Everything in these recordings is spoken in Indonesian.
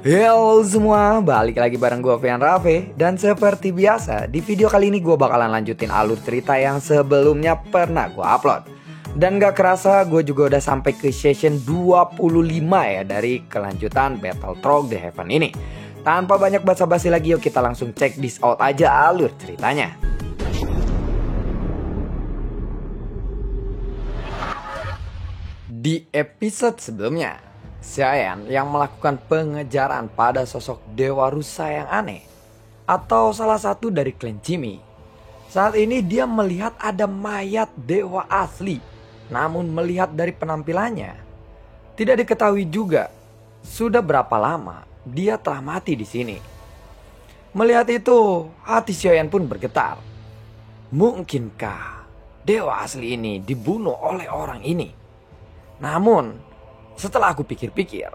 Halo semua, balik lagi bareng gue Fian Rafe. Dan seperti biasa, di video kali ini gue bakalan lanjutin alur cerita yang sebelumnya pernah gue upload. Dan gak kerasa gue juga udah sampai ke session 25 ya dari kelanjutan Battle Trog The Heaven ini. Tanpa banyak basa-basi lagi, yuk kita langsung check this out aja alur ceritanya. Di episode sebelumnya, Xiayan yang melakukan pengejaran pada sosok Dewa Rusa yang aneh atau salah satu dari klan Jimmy. Saat ini dia melihat ada mayat dewa asli, namun melihat dari penampilannya tidak diketahui juga sudah berapa lama dia telah mati di sini. Melihat itu, hati Xiayan pun bergetar. Mungkinkah dewa asli ini dibunuh oleh orang ini? Namun setelah aku pikir-pikir,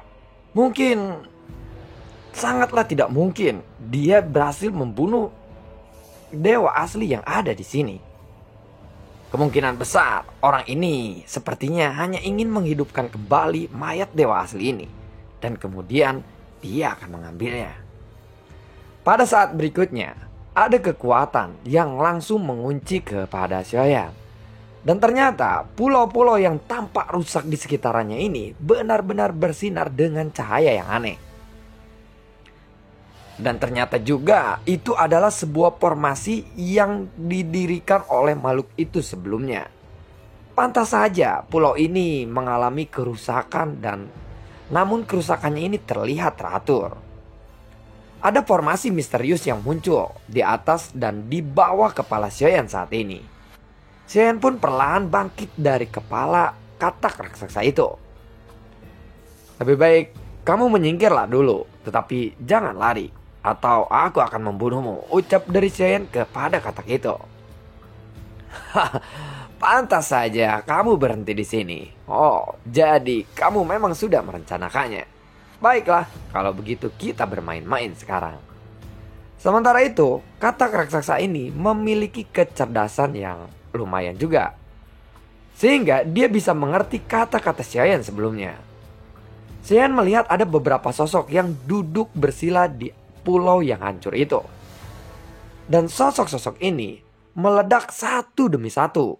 mungkin sangatlah tidak mungkin dia berhasil membunuh dewa asli yang ada di sini. Kemungkinan besar orang ini sepertinya hanya ingin menghidupkan kembali mayat dewa asli ini, dan kemudian dia akan mengambilnya. Pada saat berikutnya, ada kekuatan yang langsung mengunci kepada Xiayan. Dan ternyata pulau-pulau yang tampak rusak di sekitarannya ini benar-benar bersinar dengan cahaya yang aneh. Dan ternyata juga itu adalah sebuah formasi yang didirikan oleh makhluk itu sebelumnya. Pantas saja pulau ini mengalami kerusakan, dan namun kerusakannya ini terlihat teratur. Ada formasi misterius yang muncul di atas dan di bawah kepala Xiayan saat ini. Xiayan pun perlahan bangkit dari kepala katak raksasa itu. Lebih baik kamu menyingkirlah dulu, tetapi jangan lari, atau aku akan membunuhmu, ucap dari Xiayan kepada katak itu. Pantas saja kamu berhenti di sini. Oh, jadi kamu memang sudah merencanakannya. Baiklah, kalau begitu kita bermain-main sekarang. Sementara itu, katak raksasa ini memiliki kecerdasan yang lumayan juga, sehingga dia bisa mengerti kata-kata Xiayan sebelumnya. Xiayan melihat ada beberapa sosok yang duduk bersila di pulau yang hancur itu. Dan sosok-sosok ini meledak satu demi satu.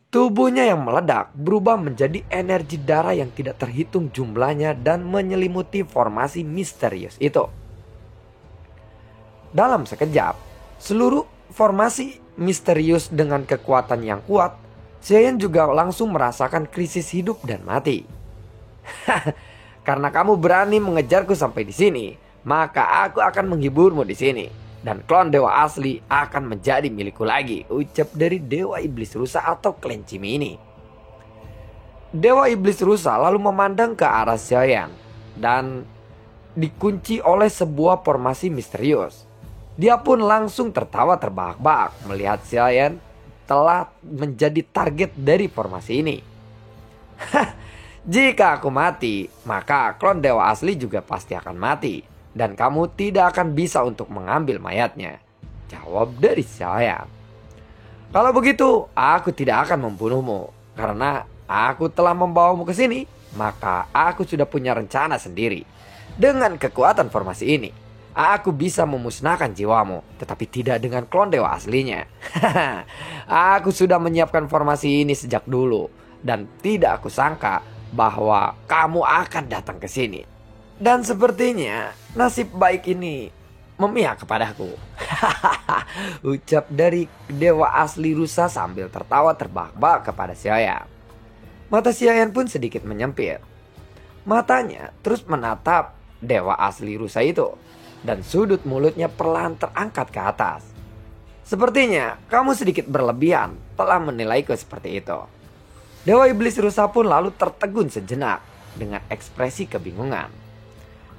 Tubuhnya yang meledak berubah menjadi energi darah yang tidak terhitung jumlahnya dan menyelimuti formasi misterius itu. Dalam sekejap, seluruh formasi misterius dengan kekuatan yang kuat, Xiayan juga langsung merasakan krisis hidup dan mati. Karena kamu berani mengejarku sampai di sini, maka aku akan menghiburmu di sini, dan klon dewa asli akan menjadi milikku lagi, ucap dari Dewa Iblis Rusa atau klan Jimmy ini. Dewa Iblis Rusa lalu memandang ke arah Xiayan dan dikunci oleh sebuah formasi misterius. Dia pun langsung tertawa terbahak-bahak melihat Xiayan telah menjadi target dari formasi ini. Jika aku mati, maka klon dewa asli juga pasti akan mati, dan kamu tidak akan bisa untuk mengambil mayatnya, jawab dari Xiayan. Kalau begitu, aku tidak akan membunuhmu, karena aku telah membawamu ke sini, maka aku sudah punya rencana sendiri. Dengan kekuatan formasi ini, aku bisa memusnahkan jiwamu, tetapi tidak dengan klon dewa aslinya. Aku sudah menyiapkan formasi ini sejak dulu, dan tidak aku sangka bahwa kamu akan datang ke sini. Dan sepertinya nasib baik ini memihak kepadaku. Ucap dari dewa asli rusa sambil tertawa terbahak-bahak kepada Xiayan. Mata Xiayan pun sedikit menyempit. Matanya terus menatap dewa asli rusa itu, dan sudut mulutnya perlahan terangkat ke atas. Sepertinya kamu sedikit berlebihan telah menilaiku seperti itu. Dewa Iblis Rusa pun lalu tertegun sejenak dengan ekspresi kebingungan.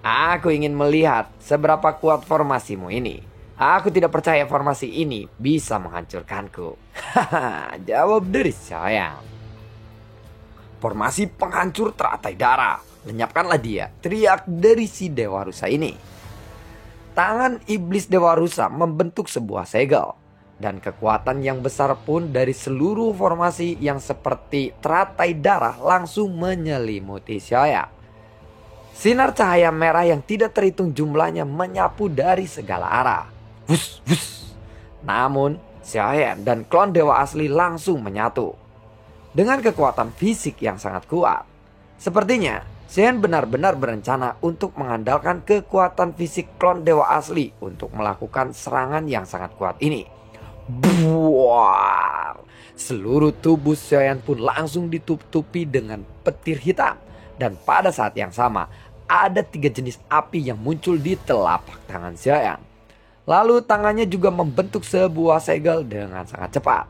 Aku ingin melihat seberapa kuat formasimu ini. Aku tidak percaya formasi ini bisa menghancurkanku. Jawab dari Xiayan. Formasi penghancur teratai darah. Lenyapkanlah dia, teriak dari si Dewa Rusa ini. Tangan iblis Dewa Rusa membentuk sebuah segel, dan kekuatan yang besar pun dari seluruh formasi yang seperti teratai darah langsung menyelimuti Xiayan. Sinar cahaya merah yang tidak terhitung jumlahnya menyapu dari segala arah. Wus, wus. Namun, Xiaoyan dan klon dewa asli langsung menyatu. Dengan kekuatan fisik yang sangat kuat. Sepertinya, Xiaoyan benar-benar berencana untuk mengandalkan kekuatan fisik klon dewa asli untuk melakukan serangan yang sangat kuat ini. Buar. Seluruh tubuh Xiaoyan pun langsung ditutupi dengan petir hitam. Dan pada saat yang sama, ada 3 jenis api yang muncul di telapak tangan Xiaoyan. Lalu tangannya juga membentuk sebuah segel dengan sangat cepat.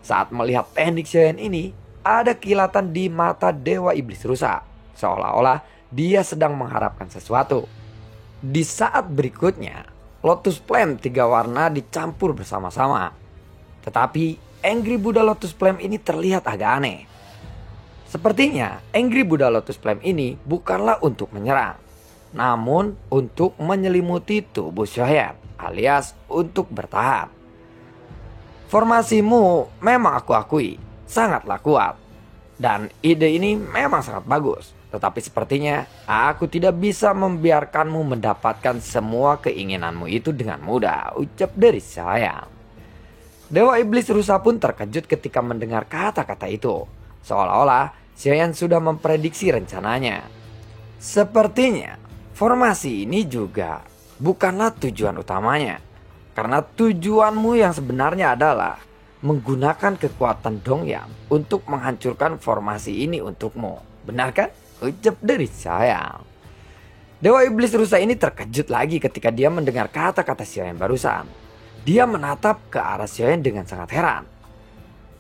Saat melihat teknik Xiaoyan ini, ada kilatan di mata Dewa Iblis Rusa. Seolah-olah dia sedang mengharapkan sesuatu. Di saat berikutnya, Lotus Flame 3 warna dicampur bersama-sama. Tetapi Angry Buddha Lotus Flame ini terlihat agak aneh. Sepertinya Angry Buddha Lotus Flame ini bukanlah untuk menyerang, namun untuk menyelimuti tubuh Xiaoyan, alias untuk bertahan. Formasimu memang aku akui sangatlah kuat, dan ide ini memang sangat bagus. Tetapi sepertinya aku tidak bisa membiarkanmu mendapatkan semua keinginanmu itu dengan mudah, ucap dari Xiaoyan. Dewa Iblis Rusa pun terkejut ketika mendengar kata-kata itu. Seolah-olah Xiaoyan sudah memprediksi rencananya. Sepertinya formasi ini juga bukanlah tujuan utamanya. Karena tujuanmu yang sebenarnya adalah menggunakan kekuatan Dongyang untuk menghancurkan formasi ini untukmu. Benar kan? Ucap dari Xiaoyan. Dewa Iblis Rusa ini terkejut lagi ketika dia mendengar kata-kata Xiaoyan barusan. Dia menatap ke arah Xiaoyan dengan sangat heran.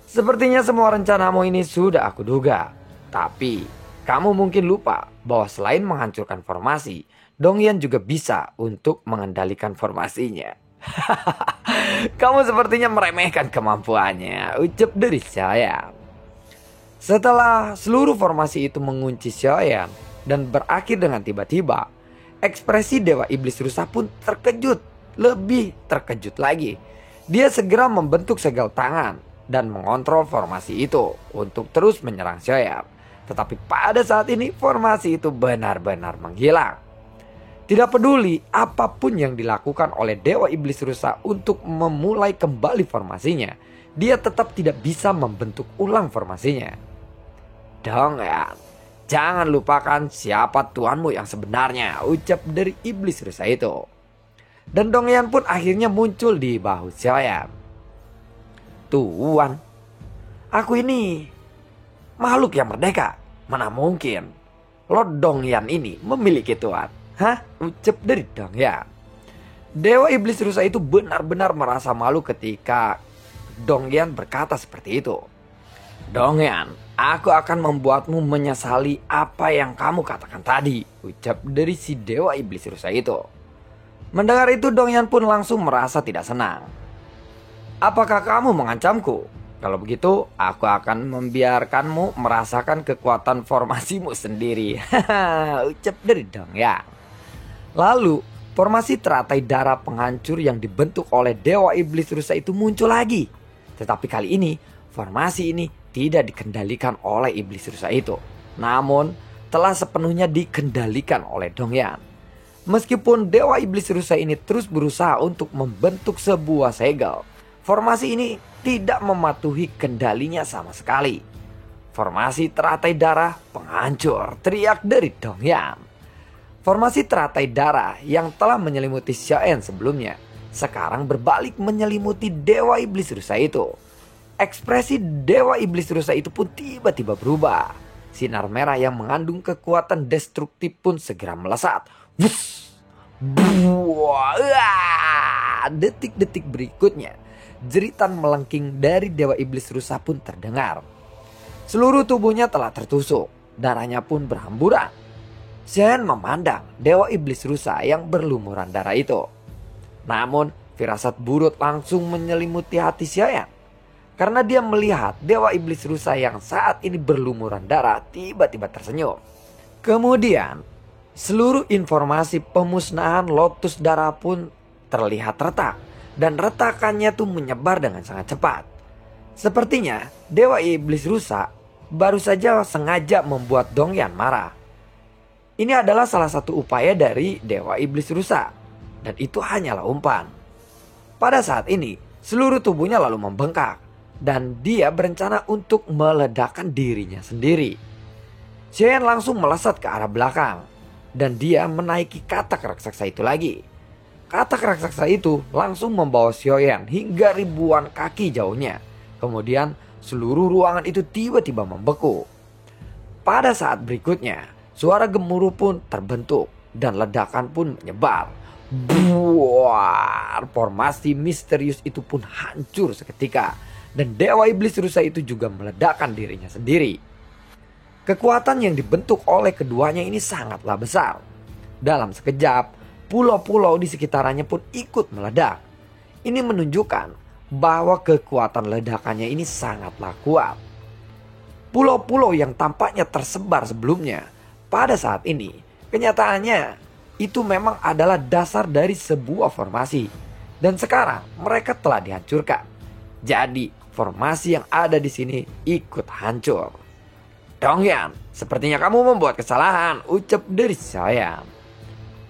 Sepertinya semua rencanamu ini sudah aku duga. Tapi kamu mungkin lupa bahwa selain menghancurkan formasi, Dongyang juga bisa untuk mengendalikan formasinya. Kamu sepertinya meremehkan kemampuannya, ucap dari Xiaoyan. Setelah seluruh formasi itu mengunci Xiaoyan dan berakhir dengan tiba-tiba, ekspresi Dewa Iblis Rusa pun terkejut, lebih terkejut lagi. Dia segera membentuk segel tangan dan mengontrol formasi itu untuk terus menyerang Xiaoyan. Tetapi pada saat ini formasi itu benar-benar menghilang. Tidak peduli apapun yang dilakukan oleh Dewa Iblis Rusa untuk memulai kembali formasinya, dia tetap tidak bisa membentuk ulang formasinya. Dongyang, jangan lupakan siapa tuanmu yang sebenarnya, ucap dari Iblis Rusa itu. Dan Dongyang pun akhirnya muncul di bahu Xiaoyan. Tuan, aku ini makhluk yang merdeka. Mana mungkin Lord Dongyang ini memiliki tuan? Hah? Ucap dari Dongyang. Dewa Iblis Rusa itu benar-benar merasa malu ketika Dongyang berkata seperti itu. Dongyang, aku akan membuatmu menyesali apa yang kamu katakan tadi, ucap dari si Dewa Iblis Rusa itu. Mendengar itu Dongyang pun langsung merasa tidak senang. Apakah kamu mengancamku? Kalau begitu, aku akan membiarkanmu merasakan kekuatan formasimu sendiri. Ucap dari Dongyang. Lalu, formasi teratai darah penghancur yang dibentuk oleh Dewa Iblis Rusa itu muncul lagi. Tetapi kali ini, formasi ini tidak dikendalikan oleh Iblis Rusa itu. Namun, telah sepenuhnya dikendalikan oleh Dongyang. Meskipun Dewa Iblis Rusa ini terus berusaha untuk membentuk sebuah segel, formasi ini tidak mematuhi kendalinya sama sekali. Formasi teratai darah penghancur, teriak dari Dongyang. Formasi teratai darah yang telah menyelimuti Xiaoyan sebelumnya, sekarang berbalik menyelimuti Dewa Iblis Rusa itu. Ekspresi Dewa Iblis Rusa itu pun tiba-tiba berubah. Sinar merah yang mengandung kekuatan destruktif pun segera melesat. Wuss! Buah! Detik-detik berikutnya, jeritan melengking dari Dewa Iblis Rusa pun terdengar. Seluruh tubuhnya telah tertusuk, darahnya pun berhamburan. Xiaoyan memandang Dewa Iblis Rusa yang berlumuran darah itu. Namun, firasat buruk langsung menyelimuti hati Xiaoyan. Karena dia melihat Dewa Iblis Rusa yang saat ini berlumuran darah tiba-tiba tersenyum. Kemudian, seluruh informasi pemusnahan lotus darah pun terlihat retak. Dan retakannya tuh menyebar dengan sangat cepat. Sepertinya Dewa Iblis Rusa baru saja sengaja membuat Dongyang marah. Ini adalah salah satu upaya dari Dewa Iblis Rusa. Dan itu hanyalah umpan. Pada saat ini, seluruh tubuhnya lalu membengkak. Dan dia berencana untuk meledakkan dirinya sendiri. Xiaoyan langsung melesat ke arah belakang. Dan dia menaiki katak raksasa itu lagi. Katak raksasa itu langsung membawa Xiaoyan hingga ribuan kaki jauhnya. Kemudian seluruh ruangan itu tiba-tiba membeku. Pada saat berikutnya, suara gemuruh pun terbentuk dan ledakan pun menyebar. Buar, formasi misterius itu pun hancur seketika. Dan Dewa Iblis Rusa itu juga meledakkan dirinya sendiri. Kekuatan yang dibentuk oleh keduanya ini sangatlah besar. Dalam sekejap, pulau-pulau di sekitarannya pun ikut meledak. Ini menunjukkan bahwa kekuatan ledakannya ini sangatlah kuat. Pulau-pulau yang tampaknya tersebar sebelumnya, pada saat ini, kenyataannya itu memang adalah dasar dari sebuah formasi. Dan sekarang mereka telah dihancurkan. Jadi formasi yang ada di sini ikut hancur. Dongyan, sepertinya kamu membuat kesalahan, ucap dari Xiaoyan.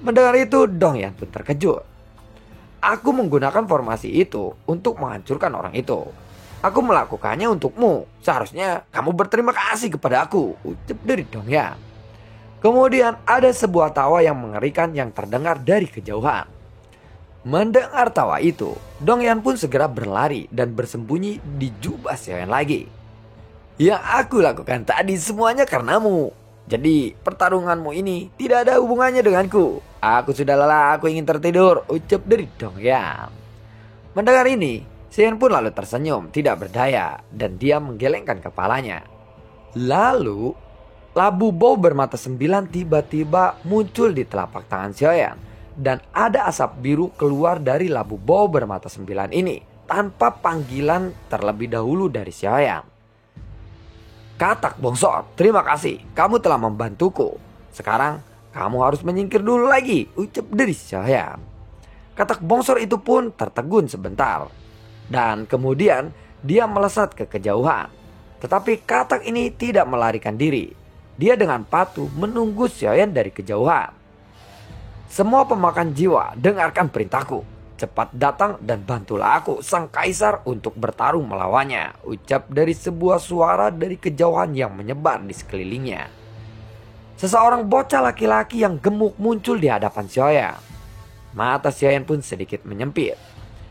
Mendengar itu, Dongyan pun terkejut. Aku menggunakan formasi itu untuk menghancurkan orang itu. Aku melakukannya untukmu. Seharusnya kamu berterima kasih kepada aku, ucap dari Dongyan. Kemudian ada sebuah tawa yang mengerikan yang terdengar dari kejauhan. Mendengar tawa itu, Dongyan pun segera berlari dan bersembunyi di jubah Xiaoyan lagi. Yang aku lakukan tadi semuanya karenamu. Jadi pertarunganmu ini tidak ada hubungannya denganku. Aku sudah lelah, aku ingin tertidur, ucap dari Dongyan. Mendengar ini, Xiaoyan pun lalu tersenyum, tidak berdaya, dan dia menggelengkan kepalanya. Lalu, labu bau bermata 9 tiba-tiba muncul di telapak tangan Xiaoyan. Dan ada asap biru keluar dari labu bau bermata 9 ini, tanpa panggilan terlebih dahulu dari Xiaoyan. Katak bongsor, terima kasih, kamu telah membantuku. Sekarang kamu harus menyingkir dulu lagi, ucap dari Xiaoyan. Katak bongsor itu pun tertegun sebentar. Dan kemudian dia melesat ke kejauhan. Tetapi katak ini tidak melarikan diri. Dia dengan patuh menunggu Xiaoyan dari kejauhan. Semua pemakan jiwa, dengarkan perintahku. Cepat datang dan bantulah aku, sang kaisar, untuk bertarung melawannya, ucap dari sebuah suara dari kejauhan yang menyebar di sekelilingnya. Seseorang bocah laki-laki yang gemuk muncul di hadapan Xiaoyan. Mata Xiaoyan pun sedikit menyempit.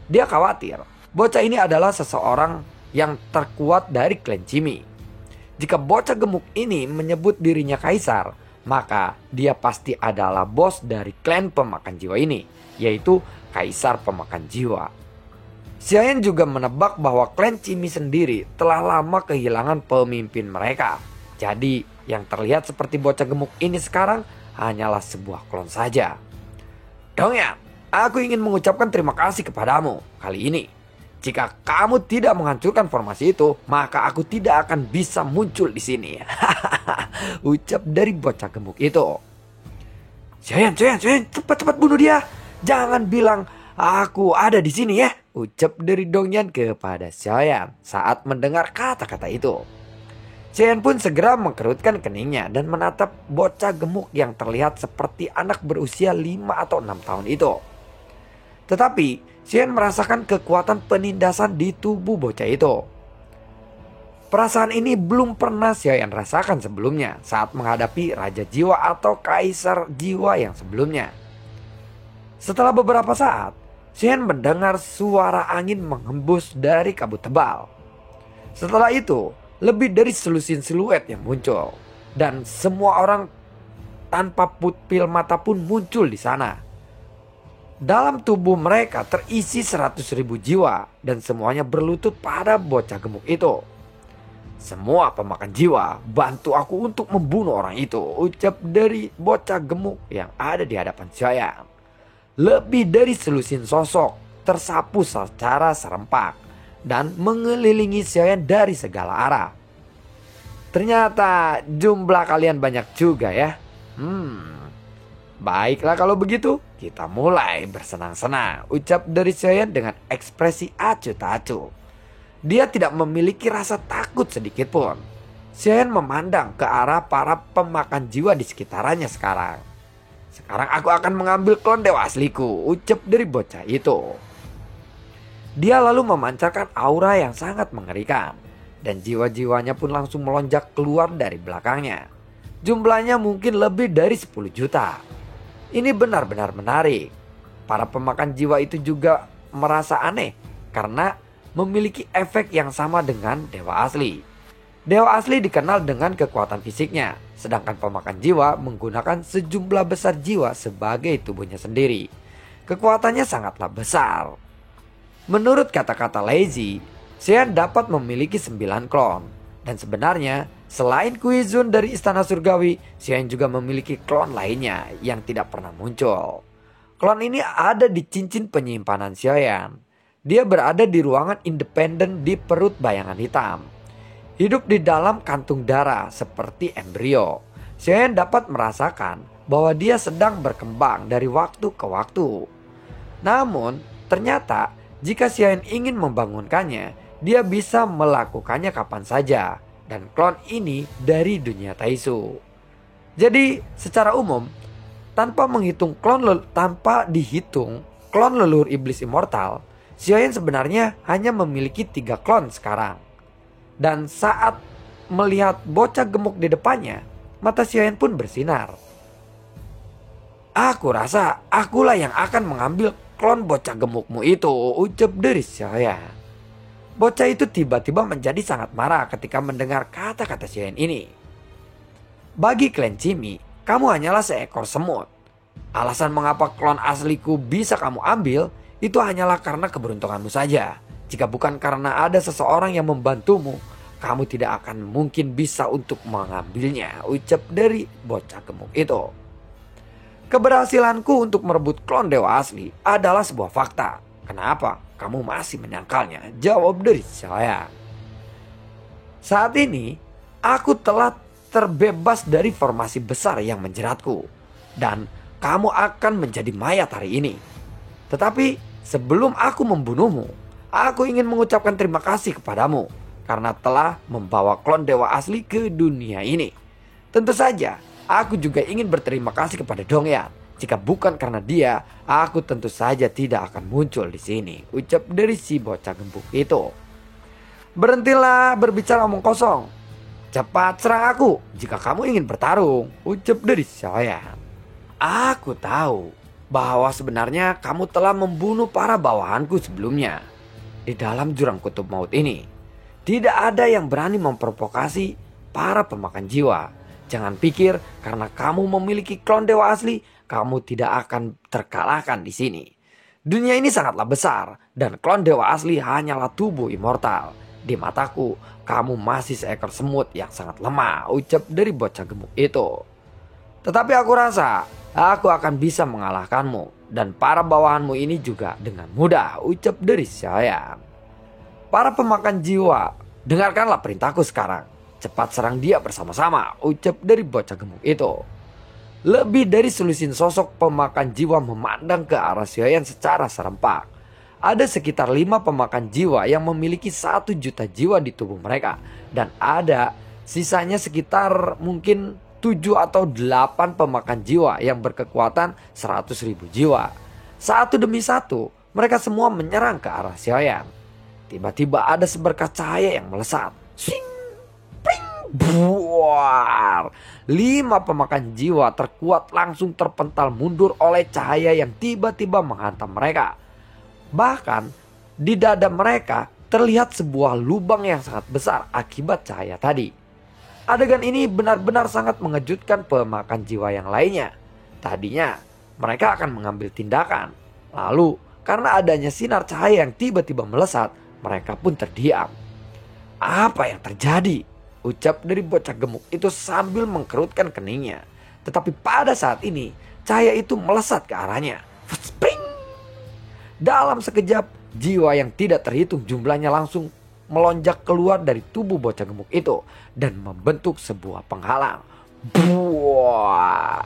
Dia khawatir, bocah ini adalah seseorang yang terkuat dari klan Cimi. Jika bocah gemuk ini menyebut dirinya kaisar, maka dia pasti adalah bos dari klan pemakan jiwa ini, yaitu kaisar pemakan jiwa. Xiaoyan juga menebak bahwa klan Cimi sendiri telah lama kehilangan pemimpin mereka. Jadi yang terlihat seperti bocah gemuk ini sekarang hanyalah sebuah klon saja. Dongyan, aku ingin mengucapkan terima kasih kepadamu kali ini. Jika kamu tidak menghancurkan formasi itu, maka aku tidak akan bisa muncul di sini. Ucap dari bocah gemuk itu. Xiaoyan, cepat bunuh dia. Jangan bilang aku ada di sini ya, ucap dari Dongyan kepada Xiaoyan saat mendengar kata-kata itu. Xiaoyan pun segera mengkerutkan keningnya dan menatap bocah gemuk yang terlihat seperti anak berusia 5 atau 6 tahun itu. Tetapi Xiaoyan merasakan kekuatan penindasan di tubuh bocah itu. Perasaan ini belum pernah Xiaoyan rasakan sebelumnya saat menghadapi Raja Jiwa atau Kaisar Jiwa yang sebelumnya. Setelah beberapa saat, Xiaoyan mendengar suara angin menghembus dari kabut tebal. Setelah itu, lebih dari selusin siluet yang muncul. Dan semua orang tanpa pupil mata pun muncul di sana. Dalam tubuh mereka terisi 100.000 jiwa dan semuanya berlutut pada bocah gemuk itu. Semua pemakan jiwa, bantu aku untuk membunuh orang itu, ucap dari bocah gemuk yang ada di hadapan Xiaoyan. Lebih dari selusin sosok tersapu secara serempak dan mengelilingi Xiaoyan dari segala arah. Ternyata jumlah kalian banyak juga ya. Baiklah kalau begitu, kita mulai bersenang-senang, ucap dari Xiaoyan dengan ekspresi acuh tak acuh. Dia tidak memiliki rasa takut sedikit pun. Xian memandang ke arah para pemakan jiwa di sekitarnya sekarang. Sekarang aku akan mengambil klon dewa asliku, ucap dari bocah itu. Dia lalu memancarkan aura yang sangat mengerikan. Dan jiwa-jiwanya pun langsung melonjak keluar dari belakangnya. Jumlahnya mungkin lebih dari 10 juta. Ini benar-benar menarik. Para pemakan jiwa itu juga merasa aneh karena memiliki efek yang sama dengan dewa asli. Dewa asli dikenal dengan kekuatan fisiknya, sedangkan pemakan jiwa menggunakan sejumlah besar jiwa sebagai tubuhnya sendiri. Kekuatannya sangatlah besar. Menurut kata-kata Lazy, Xian dapat memiliki 9 klon. Dan sebenarnya, selain Kuizun dari Istana Surgawi, Xian juga memiliki klon lainnya yang tidak pernah muncul. Klon ini ada di cincin penyimpanan Xian. Dia berada di ruangan independen di perut bayangan hitam. Hidup di dalam kantung darah seperti embrio. Xian dapat merasakan bahwa dia sedang berkembang dari waktu ke waktu. Namun, ternyata jika Xian ingin membangunkannya, dia bisa melakukannya kapan saja. Dan klon ini dari dunia Taisu. Jadi secara umum, tanpa dihitung klon leluhur iblis immortal, Xian sebenarnya hanya memiliki 3 klon sekarang. Dan saat melihat bocah gemuk di depannya, mata Xian pun bersinar. Aku rasa akulah yang akan mengambil klon bocah gemukmu itu, ucap dari Xian. Bocah itu tiba-tiba menjadi sangat marah ketika mendengar kata-kata Xian ini. Bagi klan Cimi, kamu hanyalah seekor semut. Alasan mengapa klon asliku bisa kamu ambil, itu hanyalah karena keberuntunganmu saja. Jika bukan karena ada seseorang yang membantumu, kamu tidak akan mungkin bisa untuk mengambilnya, ucap dari bocah gemuk itu. Keberhasilanku untuk merebut klon dewa asli adalah sebuah fakta. Kenapa kamu masih menyangkalnya? Jawab dari saya. Saat ini, aku telah terbebas dari formasi besar yang menjeratku. Dan kamu akan menjadi mayat hari ini. Tetapi sebelum aku membunuhmu, aku ingin mengucapkan terima kasih kepadamu. Karena telah membawa klon dewa asli ke dunia ini. Tentu saja, aku juga ingin berterima kasih kepada Dongyan. Jika bukan karena dia, aku tentu saja tidak akan muncul di sini, ucap dari si bocah gembuk itu. Berhentilah berbicara omong kosong. Cepat serang aku jika kamu ingin bertarung, ucap dari saya. Aku tahu bahwa sebenarnya kamu telah membunuh para bawahanku sebelumnya. Di dalam jurang kutub maut ini, tidak ada yang berani memprovokasi para pemakan jiwa. Jangan pikir karena kamu memiliki klon dewa asli, kamu tidak akan terkalahkan di sini. Dunia ini sangatlah besar dan klon dewa asli hanyalah tubuh immortal. Di mataku, kamu masih seekor semut yang sangat lemah, ucap dari bocah gemuk itu. Tetapi aku rasa aku akan bisa mengalahkanmu dan para bawahanmu ini juga dengan mudah, ucap dari saya. Para pemakan jiwa, dengarkanlah perintahku sekarang. Cepat serang dia bersama-sama, ucap dari bocah gemuk itu. Lebih dari selusin sosok pemakan jiwa memandang ke arah Xian secara serempak. Ada sekitar 5 pemakan jiwa yang memiliki 1 juta jiwa di tubuh mereka. Dan ada sisanya sekitar mungkin 7 atau 8 pemakan jiwa yang berkekuatan 100.000 jiwa. Satu demi satu, mereka semua menyerang ke arah Xian. Tiba-tiba ada seberkas cahaya yang melesat. Swing! Buar. 5 pemakan jiwa terkuat langsung terpental mundur oleh cahaya yang tiba-tiba menghantam mereka. Bahkan di dada mereka terlihat sebuah lubang yang sangat besar akibat cahaya tadi. Adegan ini benar-benar sangat mengejutkan pemakan jiwa yang lainnya. Tadinya mereka akan mengambil tindakan. Lalu karena adanya sinar cahaya yang tiba-tiba melesat, mereka pun terdiam. Apa yang terjadi? Ucap dari bocah gemuk itu sambil mengkerutkan keningnya. Tetapi pada saat ini, cahaya itu melesat ke arahnya. Spring! Dalam sekejap, jiwa yang tidak terhitung jumlahnya langsung melonjak keluar dari tubuh bocah gemuk itu dan membentuk sebuah penghalang. Buah!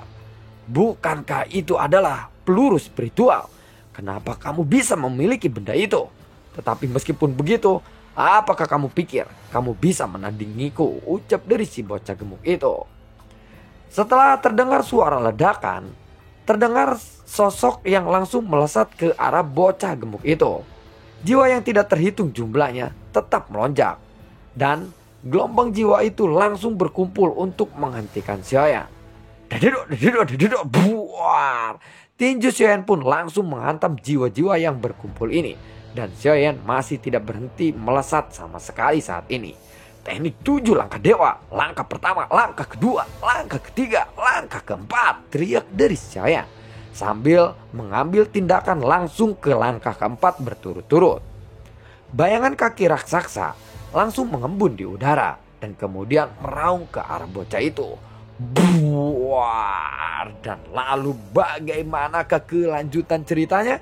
Bukankah itu adalah peluru spiritual? Kenapa kamu bisa memiliki benda itu? Tetapi meskipun begitu, Apakah kamu pikir kamu bisa menandingiku? Ucap dari si bocah gemuk itu. Setelah terdengar suara ledakan, terdengar sosok yang langsung melesat ke arah bocah gemuk itu. Jiwa yang tidak terhitung jumlahnya tetap melonjak. Dan gelombang jiwa itu langsung berkumpul untuk menghentikan Xiaoyan. Dadedok, buar. Tinju Xiaoyan pun langsung menghantam jiwa-jiwa yang berkumpul ini. Dan Xiaoyan masih tidak berhenti melesat sama sekali saat ini. Teknik 7 langkah dewa. Langkah pertama, langkah kedua, langkah ketiga, langkah keempat. Teriak dari Xiaoyan sambil mengambil tindakan langsung ke langkah keempat berturut-turut. Bayangan kaki raksasa langsung mengembun di udara dan kemudian meraung ke arah bocah itu. Buar. Dan lalu bagaimanakah kelanjutan ceritanya?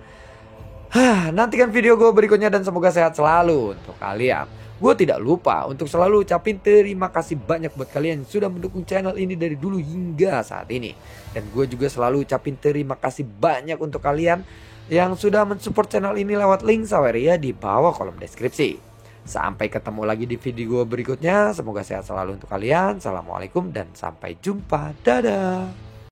Nantikan video gue berikutnya dan semoga sehat selalu untuk kalian. Gue tidak lupa untuk selalu ucapin terima kasih banyak buat kalian yang sudah mendukung channel ini dari dulu hingga saat ini. Dan gue juga selalu ucapin terima kasih banyak untuk kalian yang sudah mensupport channel ini lewat link Saweria di bawah kolom deskripsi. Sampai ketemu lagi di video gue berikutnya. Semoga sehat selalu untuk kalian. Assalamualaikum dan sampai jumpa. Dadah.